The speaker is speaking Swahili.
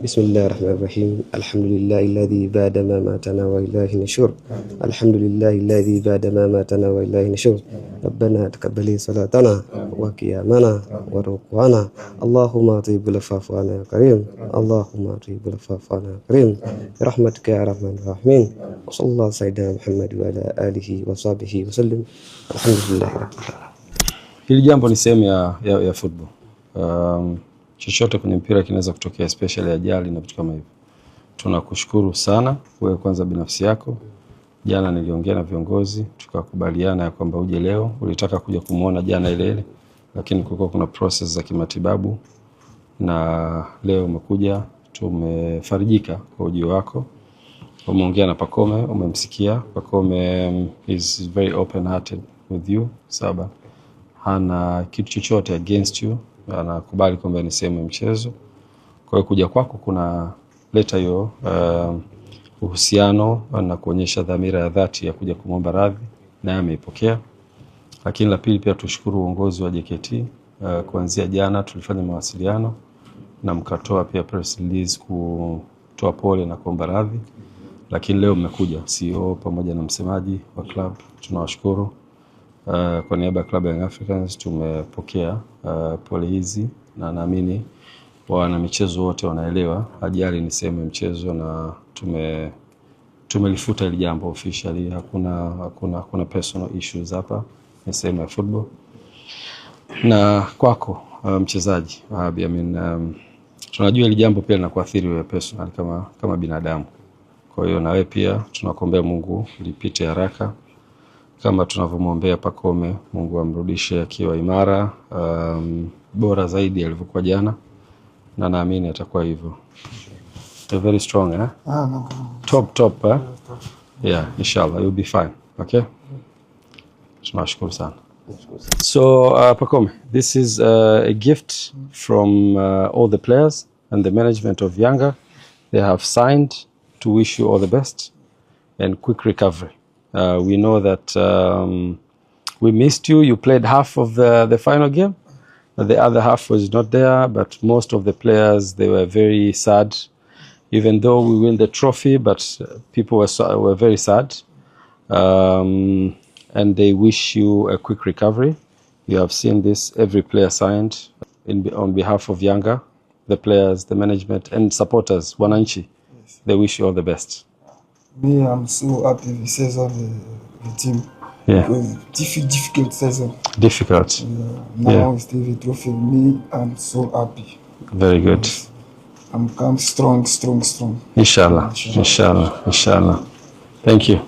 بسم الله الرحمن الرحيم. الحمد لله الذي بعد ما ماتنا وإليه النشور. الحمد لله الذي بعد ما ماتنا وإليه النشور. ربنا تقبل صلاتنا وقيامنا وركوعنا. اللهم طيب العفو عنا يا كريم. اللهم طيب العفو عنا يا كريم برحمتك يا ارحم الراحمين. وصلى الله سيدنا محمد وعلى آله وصحبه وسلم. الحمد لله رب العالمين. Hili jambo ni sehemu ya football. Chochote kwenye mpira kinaweza kutokea, especially ajali na vitu kama hivyo. Tunakushukuru sana wewe kwanza binafsi yako. Jana niliongea na viongozi tukakubaliana ya kwamba uje leo. Ulitaka kuja kumuona jana ile, lakini kulikuwa kuna process za kimatibabu na leo umekuja. Tumefarijika kwa ujio wako. Umeongea na Pacome, umemsikia. Pacome is very open hearted with you. Saba hana kitu chochote against you, anakubali kwamba ni sehemu ya mchezo. Kwa hiyo kuja kwako kuna leta hiyo uhusiano na kuonyesha dhamira ya dhati ya kuja kumwomba radhi, na ameipokea. Lakini la pili pia tushukuru uongozi wa JKT. Kuanzia jana tulifanya mawasiliano na mkatoa pia press release kutoa pole na kuomba radhi. Lakini leo mmekuja CEO pamoja na msemaji wa club, tunawashukuru. Kwa niaba ya Club Young Africans tumepokea pole hizi, na naamini wana michezo wote wanaelewa ajali ni sehemu ya mchezo, na tumelifuta ile jambo officially. Hakuna personal issues hapa, ni sehemu ya football. Na kwako mchezaji Wahabi, tunajua ile jambo pia linakuathiri wewe personal kama binadamu. Kwa hiyo na wewe pia tunakuombea Mungu lipite haraka kama tunavyomwombea Pacome. Mungu amrudishe akiwa imara, bora zaidi alivyokuwa jana, na naamini atakuwa hivyo. You're very strong, eh? Top, eh? Yeah, inshallah you'll be fine. Okay? Tunashukuru sana. So Pacome, this is a gift from all the players and the management of Yanga. They have signed to wish you all the best and quick recovery. We know that we missed you. You played half of the final game. The other half was not there, but most of the players, they were very sad. Even though we win the trophy, but people were very sad. And they wish you a quick recovery. You have seen this, every player signed on behalf of Yanga, the players, the management, and supporters, Wananchi. Yes. They wish you all the best. Me, I'm so happy with season, the team. Yeah. Difficult season. Difficult. Now it's the trophy. Me, I'm so happy. Very good. I'm come strong. Inshallah. Thank you.